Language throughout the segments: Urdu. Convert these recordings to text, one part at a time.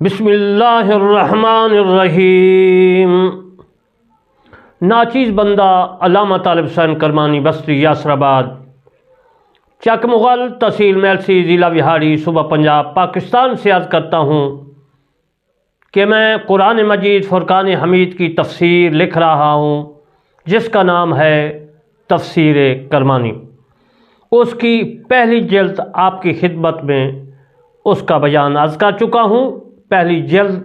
بسم اللہ الرحمن الرحیم۔ ناچیز بندہ علامہ طالب حسین کرمانی بستی یاسر آباد چک مغل تحصیل میلسی ضلع وہاڑی صوبہ پنجاب پاکستان سے عرض کرتا ہوں کہ میں قرآن مجید فرقان حمید کی تفسیر لکھ رہا ہوں جس کا نام ہے تفسیر کرمانی۔ اس کی پہلی جلد آپ کی خدمت میں اس کا بیان عرض کر چکا ہوں۔ پہلی جلد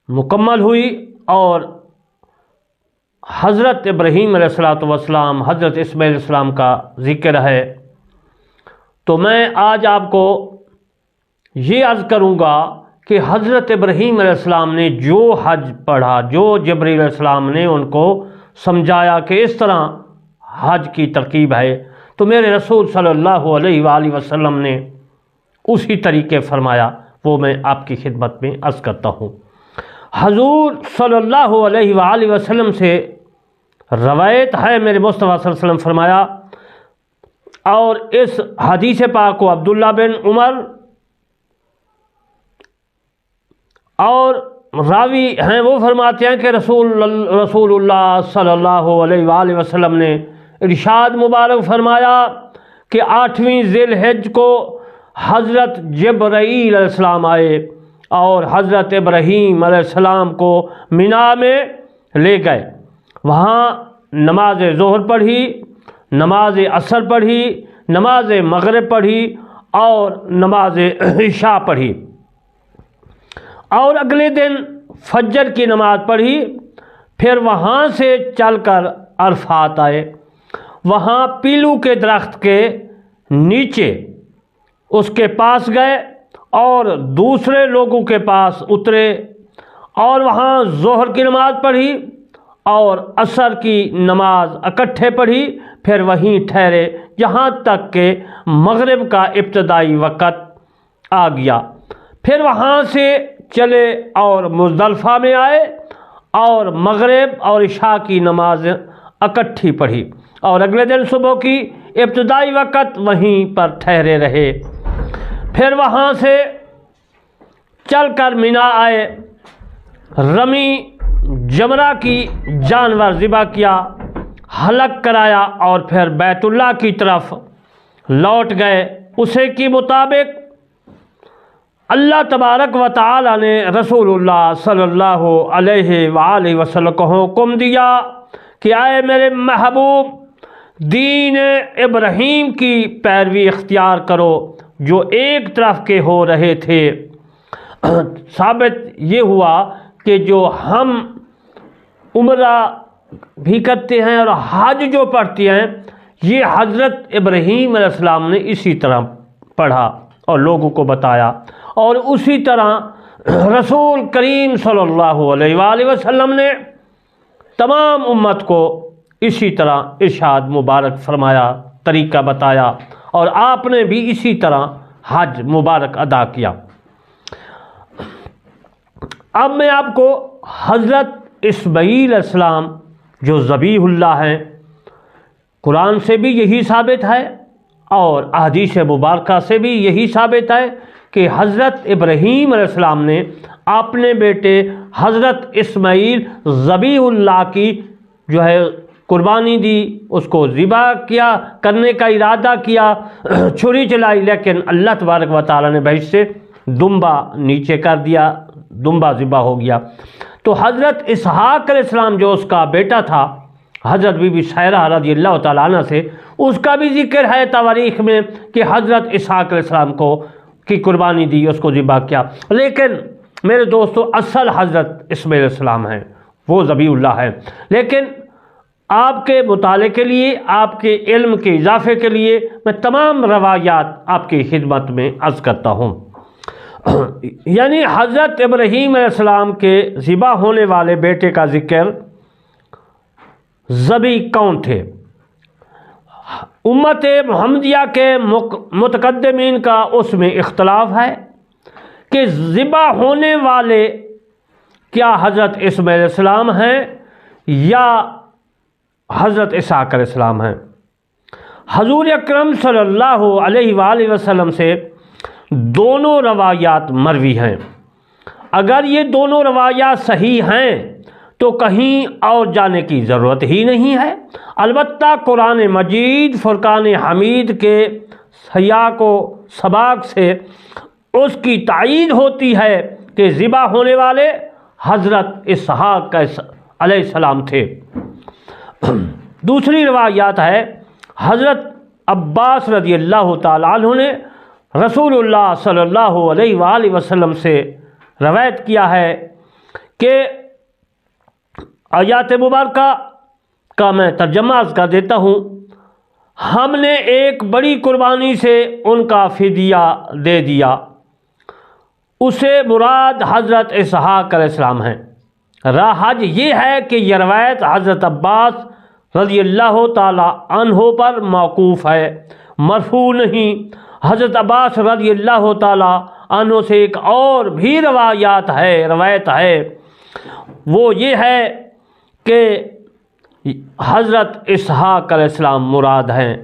مکمل ہوئی اور حضرت ابراہیم علیہ السلام حضرت اسماعیل علیہ السلام کا ذکر ہے، تو میں آج آپ کو یہ عرض کروں گا کہ حضرت ابراہیم علیہ السلام نے جو حج پڑھا، جو جبرائیل علیہ السلام نے ان کو سمجھایا کہ اس طرح حج کی ترکیب ہے، تو میرے رسول صلی اللہ علیہ وآلہ وسلم نے اسی طریقے فرمایا، وہ میں آپ کی خدمت میں عرض کرتا ہوں۔ حضور صلی اللہ علیہ وآلہ وسلم سے روایت ہے، میرے مصطفیٰ صلی اللہ علیہ وسلم فرمایا، اور اس حدیث پاک کو عبداللہ بن عمر اور راوی ہیں وہ فرماتے ہیں کہ رسول اللہ صلی اللہ علیہ وآلہ وسلم نے ارشاد مبارک فرمایا کہ 8ویں ذی الحجہ کو حضرت جبرائیل علیہ السلام آئے اور حضرت ابراہیم علیہ السلام کو مینا میں لے گئے۔ وہاں نماز ظہر پڑھی، نماز عصر پڑھی، نماز مغرب پڑھی اور نماز عشاء پڑھی، اور اگلے دن فجر کی نماز پڑھی۔ پھر وہاں سے چل کر عرفات آئے، وہاں پیلو کے درخت کے نیچے اس کے پاس گئے اور دوسرے لوگوں کے پاس اترے اور وہاں ظہر کی نماز پڑھی اور عصر کی نماز اکٹھے پڑھی، پھر وہیں ٹھہرے یہاں تک کہ مغرب کا ابتدائی وقت آ گیا۔ پھر وہاں سے چلے اور مزدلفہ میں آئے اور مغرب اور عشاء کی نماز اکٹھی پڑھی، اور اگلے دن صبح کی ابتدائی وقت وہیں پر ٹھہرے رہے۔ پھر وہاں سے چل کر مینا آئے، رمی جمرہ کی جانور ذبح کیا، حلق کرایا اور پھر بیت اللہ کی طرف لوٹ گئے۔ اسے کے مطابق اللہ تبارک و تعالی نے رسول اللہ صلی اللہ علیہ وآلہ وسلم کو حکم دیا کہ اے میرے محبوب، دین ابراہیم کی پیروی اختیار کرو جو ایک طرف کے ہو رہے تھے۔ ثابت یہ ہوا کہ جو ہم عمرہ بھی کرتے ہیں اور حج جو پڑھتے ہیں، یہ حضرت ابراہیم علیہ السلام نے اسی طرح پڑھا اور لوگوں کو بتایا، اور اسی طرح رسول کریم صلی اللہ علیہ وآلہ وسلم نے تمام امت کو اسی طرح ارشاد مبارک فرمایا، طریقہ بتایا، اور آپ نے بھی اسی طرح حج مبارک ادا کیا۔ اب میں آپ کو حضرت اسماعیل علیہ السلام جو ذبیح اللہ ہیں، قرآن سے بھی یہی ثابت ہے اور احادیث مبارکہ سے بھی یہی ثابت ہے کہ حضرت ابراہیم علیہ السلام نے اپنے بیٹے حضرت اسماعیل ذبیح اللہ کی جو ہے قربانی دی، اس کو ذبح کیا، کرنے کا ارادہ کیا، چھری چلائی، لیکن اللہ تبارک و تعالیٰ نے بھیج سے دمبا نیچے کر دیا، دمبا ذبح ہو گیا۔ تو حضرت اسحاق علیہ السلام جو اس کا بیٹا تھا حضرت بی بی سائرہ رضی اللہ تعالیٰ عنہ سے، اس کا بھی ذکر ہے تواریخ میں کہ حضرت اسحاق علیہ السلام کو کی قربانی دی، اس کو ذبح کیا۔ لیکن میرے دوستو، اصل حضرت اسماعیل علیہ السلام ہیں، وہ ذبیح اللہ ہے۔ لیکن آپ کے مطالعے کے لیے، آپ کے علم کے اضافے کے لیے میں تمام روایات آپ کی خدمت میں عرض کرتا ہوں۔ یعنی حضرت ابراہیم علیہ السلام کے ذبح ہونے والے بیٹے کا ذکر ذبیح کون تھے؟ امت محمدیہ کے متقدمین کا اس میں اختلاف ہے کہ ذبح ہونے والے کیا حضرت اسماعیل علیہ السلام ہیں یا حضرت اسحاق علیہ السلام ہیں۔ حضور اکرم صلی اللہ علیہ وآلہ وسلم سے دونوں روایات مروی ہیں۔ اگر یہ دونوں روایات صحیح ہیں تو کہیں اور جانے کی ضرورت ہی نہیں ہے۔ البتہ قرآن مجید فرقان حمید کے سیاق و سباق سے اس کی تائید ہوتی ہے کہ ذبح ہونے والے حضرت اسحاق علیہ السلام تھے۔ دوسری روایات ہے حضرت عباس رضی اللہ تعالیٰ عنہ نے رسول اللہ صلی اللہ علیہ وآلہ وسلم سے روایت کیا ہے کہ آیات مبارکہ کا میں ترجمہ عرض کر دیتا ہوں۔ ہم نے ایک بڑی قربانی سے ان کا فدیہ دے دیا، اسے مراد حضرت اسحاق علیہ السلام ہیں۔ راہج یہ ہے کہ یہ روایت حضرت عباس رضی اللہ تعالی عنہ پر موقوف ہے، مرفوع نہیں۔ حضرت عباس رضی اللہ تعالی عنہ سے ایک اور بھی روایت ہے، وہ یہ ہے کہ حضرت اسحاق علیہ السلام مراد ہیں۔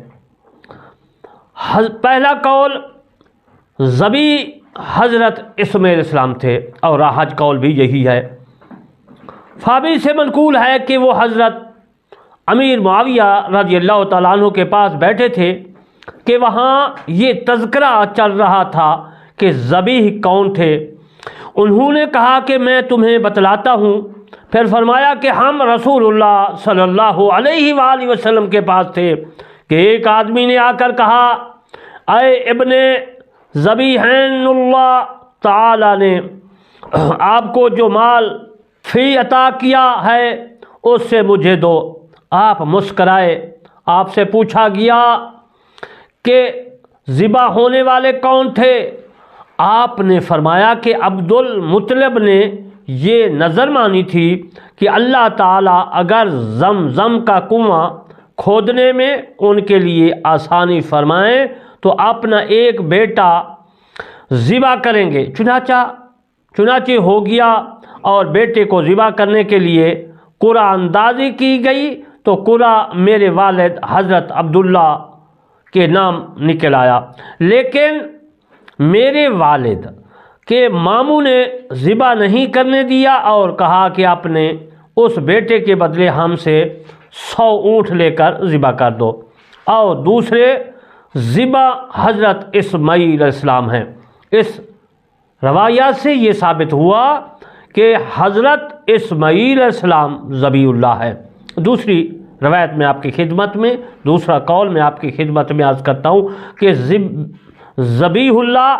پہلا قول ذبی حضرت اسماعیل علیہ السلام تھے اور راہج قول بھی یہی ہے۔ فابی سے منقول ہے کہ وہ حضرت امیر معاویہ رضی اللہ تعالیٰ عنہ کے پاس بیٹھے تھے کہ وہاں یہ تذکرہ چل رہا تھا کہ ذبیح کون تھے۔ انہوں نے کہا کہ میں تمہیں بتلاتا ہوں۔ پھر فرمایا کہ ہم رسول اللہ صلی اللہ علیہ وآلہ وسلم کے پاس تھے کہ ایک آدمی نے آ کر کہا، اے ابن ذبیحین، اللہ تعالی نے آپ کو جو مال فی عطا کیا ہے اس سے مجھے دو۔ آپ مسکرائے۔ آپ سے پوچھا گیا کہ ذبح ہونے والے کون تھے؟ آپ نے فرمایا کہ عبد المطلب نے یہ نظر مانی تھی کہ اللہ تعالیٰ اگر زمزم کا کنواں کھودنے میں ان کے لیے آسانی فرمائیں تو اپنا ایک بیٹا ذبح کریں گے۔ چنانچہ ہو گیا اور بیٹے کو ذبح کرنے کے لیے قرعہ اندازی کی گئی تو قرعہ میرے والد حضرت عبداللہ کے نام نکل آیا، لیکن میرے والد کے ماموں نے ذبح نہیں کرنے دیا اور کہا کہ اپنے اس بیٹے کے بدلے ہم سے 100 اونٹ لے کر ذبح کر دو۔ اور دوسرے ذبح حضرت اسماعیل علیہ السلام ہیں۔ اس روایات سے یہ ثابت ہوا کہ حضرت اسماعیل علیہ السلام ذبیح اللہ ہے۔ دوسری روایت میں آپ کی خدمت میں، دوسرا قول میں آپ کی خدمت میں عرض کرتا ہوں کہ ذبیح اللہ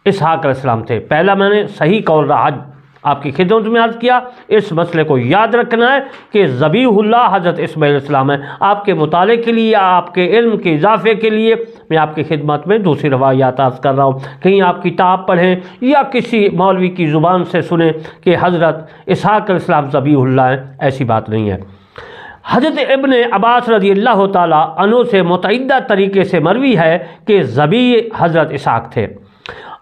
اسحاق علیہ السلام تھے۔ پہلا میں نے صحیح قول راہج آپ کی خدمت میں عرض کیا۔ اس مسئلے کو یاد رکھنا ہے کہ ذبیح اللہ حضرت اسماعیل علیہ السلام ہے۔ آپ کے مطالعے کے لیے، آپ کے علم کے اضافے کے لیے میں آپ کی خدمت میں دوسری روایات عرض کر رہا ہوں۔ کہیں آپ کتاب پڑھیں یا کسی مولوی کی زبان سے سنیں کہ حضرت اسحاق علیہ السلام ذبیح اللہ ہیں، ایسی بات نہیں ہے۔ حضرت ابن عباس رضی اللہ تعالیٰ عنہ سے متعدد طریقے سے مروی ہے کہ ذبیح حضرت اسحاق تھے۔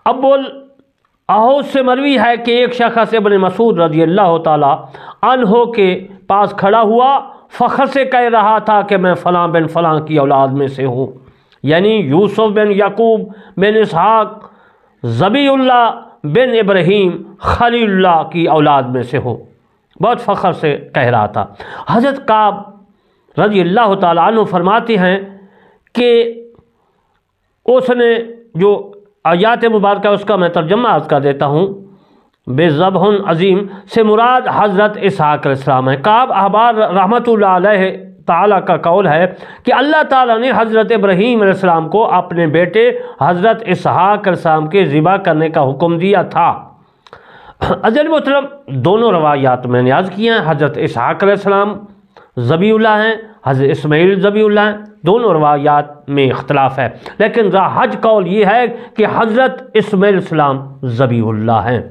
ابو الاحوص سے مروی ہے کہ ایک شخص ابن مسعود رضی اللہ تعالیٰ عنہ کے پاس کھڑا ہوا، فخر سے کہہ رہا تھا کہ میں فلاں بن فلاں کی اولاد میں سے ہوں، یعنی یوسف بن یعقوب بن اسحاق ذبیح اللہ بن ابراہیم خلیل اللہ کی اولاد میں سے ہوں۔ بہت فخر سے کہہ رہا تھا۔ حضرت کعب رضی اللہ تعالیٰ عنہ فرماتے ہیں کہ اس نے جو آیات مبارکہ اس کا میں ترجمہ عرض کر دیتا ہوں، بے ذبح عظیم سے مراد حضرت اسحاق علیہ السلام ہے۔ کعب احبار رحمۃ اللہ علیہ تعالیٰ کا قول ہے کہ اللہ تعالیٰ نے حضرت ابراہیم علیہ السلام کو اپنے بیٹے حضرت اسحاق علیہ السلام کے ذبح کرنے کا حکم دیا تھا۔ عزیز محترم، دونوں روایات میں نے عرض کیا ہیں، حضرت اسحاق علیہ السلام ذبیح اللہ ہیں، حضرت اسماعیل ذبیح اللہ ہیں۔ دونوں روایات میں اختلاف ہے، لیکن راہج قول یہ ہے کہ حضرت اسماعیل علیہ السلام ذبیح اللہ ہیں۔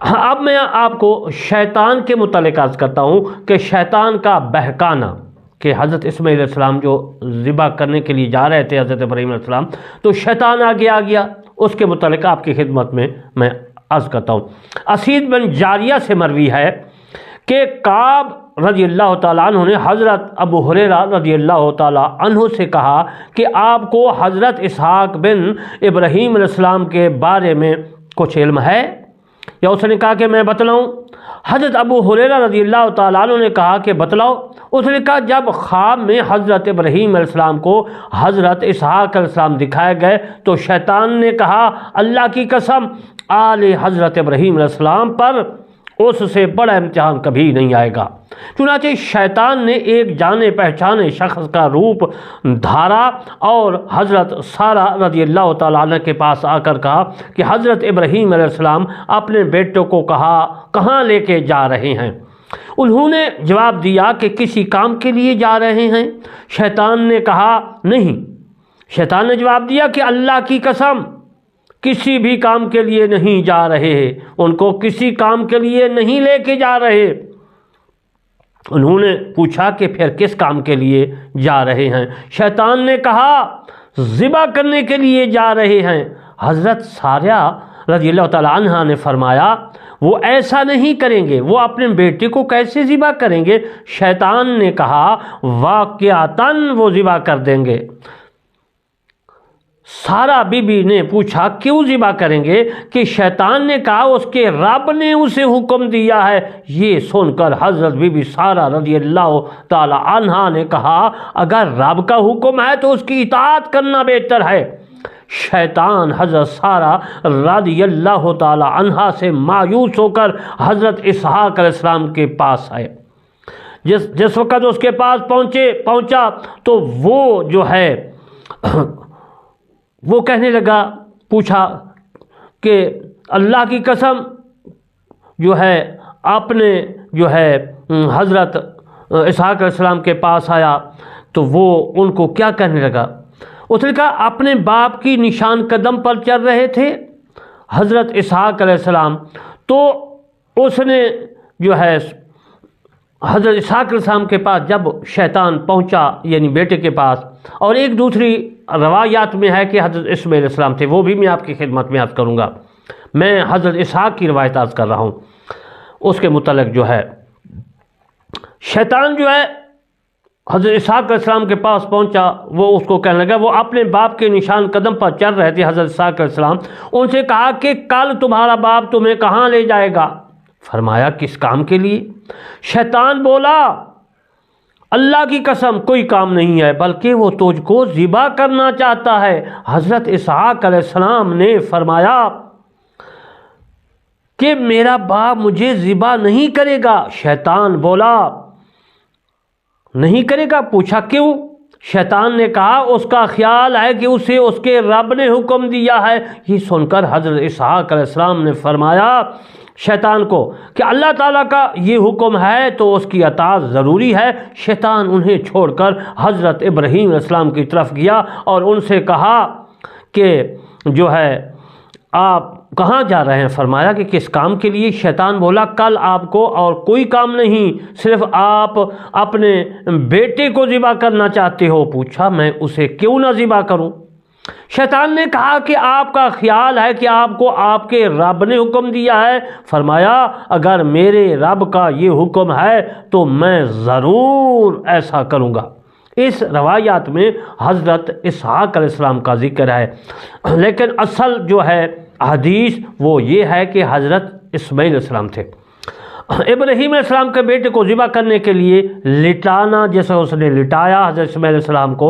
اب میں آپ کو شیطان کے متعلق عرض کرتا ہوں کہ شیطان کا بہکانا، کہ حضرت اسماعیل علیہ السلام جو ذبح کرنے کے لیے جا رہے تھے حضرت ابراہیم علیہ السلام، تو شیطان آگے آ گیا۔ اس کے متعلق آپ کی خدمت میں عرض کرتا ہوں۔ اسید بن جاریہ سے مروی ہے کہ کعب رضی اللہ تعالیٰ عنہ نے حضرت ابو ہریرہ رضی اللہ تعالیٰ عنہ سے کہا کہ آپ کو حضرت اسحاق بن ابراہیم علیہ السلام کے بارے میں کچھ علم ہے؟ یا اس نے کہا کہ میں بتلاؤں؟ حضرت ابو ہریرہ رضی اللہ تعالیٰ عنہ نے کہا کہ بتلاؤ۔ اس نے کہا جب خواب میں حضرت ابراہیم علیہ السلام کو حضرت اسحاق علیہ السلام دکھائے گئے تو شیطان نے کہا اللہ کی قسم آل حضرت ابراہیم علیہ السلام پر اس سے بڑا امتحان کبھی نہیں آئے گا۔ چنانچہ شیطان نے ایک جانے پہچانے شخص کا روپ دھارا اور حضرت سارہ رضی اللہ تعالیٰ عنہ کے پاس آ کر کہا کہ حضرت ابراہیم علیہ السلام اپنے بیٹوں کو کہاں لے کے جا رہے ہیں؟ انہوں نے جواب دیا کہ کسی کام کے لیے جا رہے ہیں۔ شیطان نے کہا نہیں۔ شیطان نے جواب دیا کہ اللہ کی قسم کسی بھی کام کے لیے نہیں جا رہے ہیں، ان کو کسی کام کے لیے نہیں لے کے جا رہے۔ انہوں نے پوچھا کہ پھر کس کام کے لیے جا رہے ہیں؟ شیطان نے کہا ذبح کرنے کے لیے جا رہے ہیں۔ حضرت سارہ رضی اللہ تعالیٰ عنہ نے فرمایا وہ ایسا نہیں کریں گے، وہ اپنے بیٹے کو کیسے ذبح کریں گے؟ شیطان نے کہا واقعتاً وہ ذبح کر دیں گے۔ سارہ بی بی نے پوچھا کیوں ذبح کریں گے؟ کہ شیطان نے کہا اس کے رب نے اسے حکم دیا ہے۔ یہ سن کر حضرت بی بی سارہ رضی اللہ تعالی عنہا نے کہا اگر رب کا حکم ہے تو اس کی اطاعت کرنا بہتر ہے۔ شیطان حضرت سارہ رضی اللہ تعالی عنہا سے مایوس ہو کر حضرت اسحاق علیہ السلام کے پاس آئے۔ جس وقت اس کے پاس پہنچا تو وہ جو ہے وہ کہنے لگا، پوچھا کہ اللہ کی قسم جو ہے آپ نے جو ہے حضرت اسحاق علیہ السلام کے پاس آیا تو وہ ان کو کیا کہنے لگا؟ اس نے کہا اپنے باپ کی نشان قدم پر چل رہے تھے حضرت اسحاق علیہ السلام، تو اس نے جو ہے حضرت اسحاق علیہ السلام کے پاس جب شیطان پہنچا یعنی بیٹے کے پاس، اور ایک دوسری روایات میں ہے کہ حضرت اسماعیل علیہ السلام تھے، وہ بھی میں آپ کی خدمت میں عرض کروں گا۔ میں حضرت اسحاق کی روایت عرض کر رہا ہوں۔ اس کے متعلق جو ہے شیطان جو ہے حضرت اسحاق علیہ السلام کے پاس پہنچا، وہ اس کو کہنے لگا، وہ اپنے باپ کے نشان قدم پر چل رہے تھے حضرت اسحاق علیہ السلام، ان سے کہا کہ کل تمہارا باپ تمہیں کہاں لے جائے گا؟ فرمایا کس کام کے لیے؟ شیطان بولا اللہ کی قسم کوئی کام نہیں ہے بلکہ وہ تجھ کو ذبح کرنا چاہتا ہے۔ حضرت اسحاق علیہ السلام نے فرمایا کہ میرا باپ مجھے ذبح نہیں کرے گا۔ شیطان بولا نہیں کرے گا؟ پوچھا کیوں؟ شیطان نے کہا اس کا خیال ہے کہ اسے اس کے رب نے حکم دیا ہے۔ یہ سن کر حضرت اسحاق علیہ السلام نے فرمایا شیطان کو کہ اللہ تعالیٰ کا یہ حکم ہے تو اس کی اطاعت ضروری ہے۔ شیطان انہیں چھوڑ کر حضرت ابراہیم علیہ السلام کی طرف گیا اور ان سے کہا کہ جو ہے آپ کہاں جا رہے ہیں؟ فرمایا کہ کس کام کے لیے؟ شیطان بولا کل آپ کو اور کوئی کام نہیں، صرف آپ اپنے بیٹے کو ذبح کرنا چاہتے ہو۔ پوچھا میں اسے کیوں نہ ذبح کروں؟ شیطان نے کہا کہ آپ کا خیال ہے کہ آپ کو آپ کے رب نے حکم دیا ہے۔ فرمایا اگر میرے رب کا یہ حکم ہے تو میں ضرور ایسا کروں گا۔ اس روایات میں حضرت اسحاق علیہ السلام کا ذکر ہے، لیکن اصل جو ہے حدیث وہ یہ ہے کہ حضرت اسماعیل علیہ السلام تھے۔ ابراہیم علیہ السلام کے بیٹے کو ذبح کرنے کے لیے لٹانا، جیسے اس نے لٹایا حضرت اسماعیل علیہ السلام کو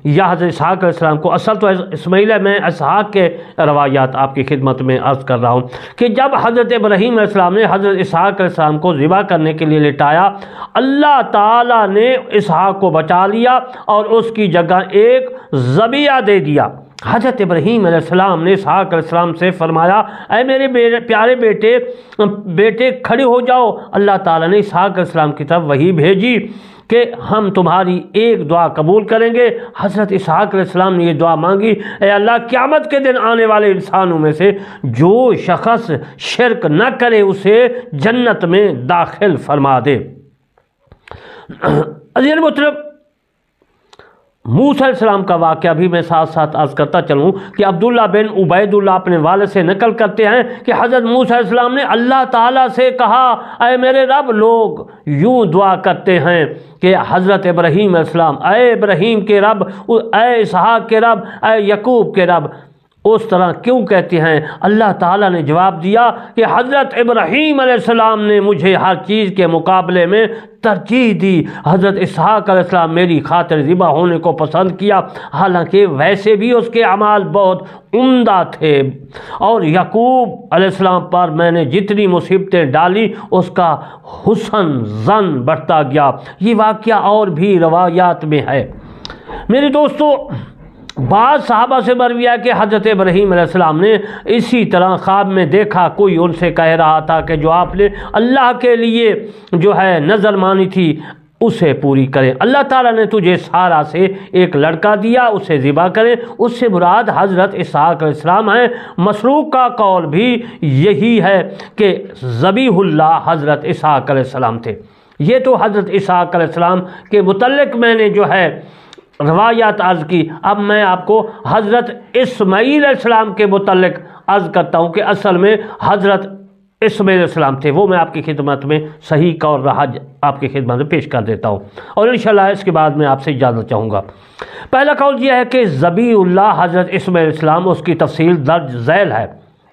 یا حضرت اسحاق علیہ السلام کو، اصل تو اسماعیل ہے، میں اسحاق کے روایات آپ کی خدمت میں عرض کر رہا ہوں کہ جب حضرت ابراہیم علیہ السلام نے حضرت اسحاق علیہ السلام کو ذبح کرنے کے لیے لٹایا، اللہ تعالیٰ نے اسحاق کو بچا لیا اور اس کی جگہ ایک ذبیحہ دے دیا۔ حضرت ابراہیم علیہ السلام نے اسحاق علیہ السلام سے فرمایا اے میرے پیارے بیٹے کھڑے ہو جاؤ۔ اللہ تعالیٰ نے اسحاق علیہ السلام کی طرف وحی بھیجی کہ ہم تمہاری ایک دعا قبول کریں گے۔ حضرت اسحاق علیہ السلام نے یہ دعا مانگی، اے اللہ قیامت کے دن آنے والے انسانوں میں سے جو شخص شرک نہ کرے اسے جنت میں داخل فرما دے۔ عزیزان محترم، موسیٰ علیہ السلام کا واقعہ بھی میں ساتھ ساتھ عرض کرتا چلوں کہ عبداللہ بن عبید اللہ اپنے والد سے نقل کرتے ہیں کہ حضرت موسیٰ علیہ السلام نے اللہ تعالیٰ سے کہا اے میرے رب، لوگ یوں دعا کرتے ہیں کہ حضرت ابراہیم علیہ السلام، اے ابراہیم کے رب، اے اسحاق کے رب، اے یعقوب کے رب، اس طرح کیوں کہتے ہیں؟ اللہ تعالیٰ نے جواب دیا کہ حضرت ابراہیم علیہ السلام نے مجھے ہر چیز کے مقابلے میں ترجیح دی، حضرت اسحاق علیہ السلام میری خاطر ذبح ہونے کو پسند کیا، حالانکہ ویسے بھی اس کے اعمال بہت عمدہ تھے، اور یعقوب علیہ السلام پر میں نے جتنی مصیبتیں ڈالی اس کا حسن ظن بڑھتا گیا۔ یہ واقعہ اور بھی روایات میں ہے۔ میرے دوستو، بعض صحابہ سے مروی ہے کہ حضرت ابراہیم علیہ السلام نے اسی طرح خواب میں دیکھا کوئی ان سے کہہ رہا تھا کہ جو آپ نے اللہ کے لیے جو ہے نظر مانی تھی اسے پوری کریں، اللہ تعالیٰ نے تجھے سارا سے ایک لڑکا دیا، اسے ذبح کریں۔ اس سے مراد حضرت اسحاق علیہ السلام ہیں۔ مسروق کا قول بھی یہی ہے کہ ذبیح اللہ حضرت اسحاق علیہ السلام تھے۔ یہ تو حضرت اسحاق علیہ السلام کے متعلق میں نے جو ہے روایات عرض کی۔ اب میں آپ کو حضرت اسماعیل علیہ السلام کے متعلق عرض کرتا ہوں کہ اصل میں حضرت اسماعیل علیہ السلام تھے۔ وہ میں آپ کی خدمت میں صحیح قول رہا آپ کی خدمت میں پیش کر دیتا ہوں، اور انشاءاللہ اس کے بعد میں آپ سے اجازت چاہوں گا۔ پہلا قول یہ ہے کہ ذبیح اللہ حضرت اسماعیل علیہ السلام، اس کی تفصیل درج ذیل ہے،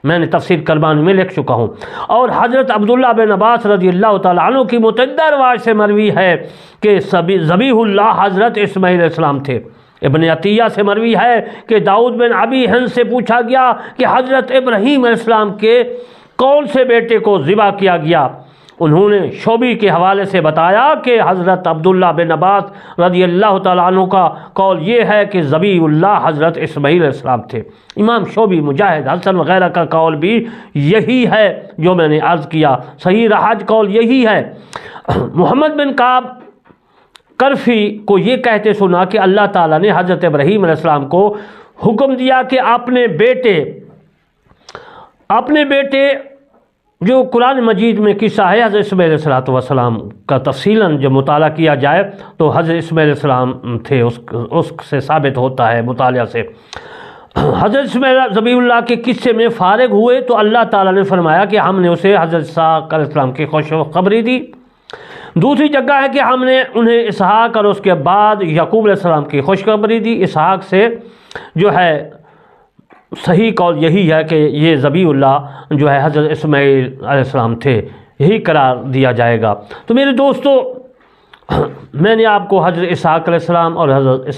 میں نے تفسیر کربانی میں لکھ چکا ہوں۔ اور حضرت عبداللہ بن عباس رضی اللہ تعالیٰ عنہ کی متعدد روایات سے مروی ہے کہ ذبیح اللہ حضرت اسماعیل علیہ السلام تھے۔ ابن عطیہ سے مروی ہے کہ داؤد بن ابی ہند سے پوچھا گیا کہ حضرت ابراہیم علیہ السلام کے کون سے بیٹے کو ذبح کیا گیا؟ انہوں نے شعبی کے حوالے سے بتایا کہ حضرت عبداللہ بن عباس رضی اللہ تعالیٰ عنہ کا قول یہ ہے کہ ذبیح اللہ حضرت اسماعیل علیہ السلام تھے۔ امام شعبی، مجاہد، حسن وغیرہ کا قول بھی یہی ہے جو میں نے عرض کیا۔ صحیح رہاج قول یہی ہے۔ محمد بن کعب کرفی کو یہ کہتے سنا کہ اللہ تعالیٰ نے حضرت ابراہیم علیہ السلام کو حکم دیا کہ اپنے بیٹے جو قرآن مجید میں قصہ ہے حضرت اسماعیل علیہ السلام کا تفصیلاً جب مطالعہ کیا جائے تو حضرت اسماعیل علیہ السلام تھے، اس سے ثابت ہوتا ہے مطالعہ سے۔ حضرت اسماعیل ذبیح اللہ کے قصے میں فارغ ہوئے تو اللہ تعالیٰ نے فرمایا کہ ہم نے اسے حضرت اسحاق علیہ السلام کی خوشخبری دی۔ دوسری جگہ ہے کہ ہم نے انہیں اسحاق اور اس کے بعد یعقوب علیہ السلام کی خوشخبری دی۔ اسحاق سے جو ہے صحیح قول یہی ہے کہ یہ ذبیح اللہ جو ہے حضرت اسماعیل علیہ السلام تھے، یہی قرار دیا جائے گا۔ تو میرے دوستو، میں نے آپ کو حضرت اسحاق علیہ السلام اور حضرت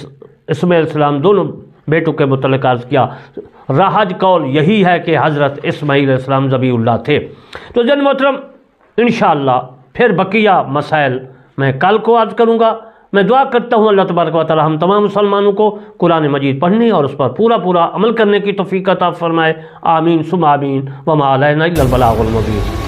اسماعیل علیہ السلام دونوں بیٹوں کے متعلق عرض کیا۔ راحج قول یہی ہے کہ حضرت اسماعیل علیہ السلام ذبیح اللہ تھے۔ تو جن محترم، انشاءاللہ پھر بقیہ مسائل میں کل کو عرض کروں گا۔ میں دعا کرتا ہوں اللہ تبارک و تعالی ہم تمام مسلمانوں کو قرآن مجید پڑھنے اور اس پر پورا عمل کرنے کی توفیق عطا فرمائے۔ آمین ثم آمین، وما علینا الا البلاغ المبین۔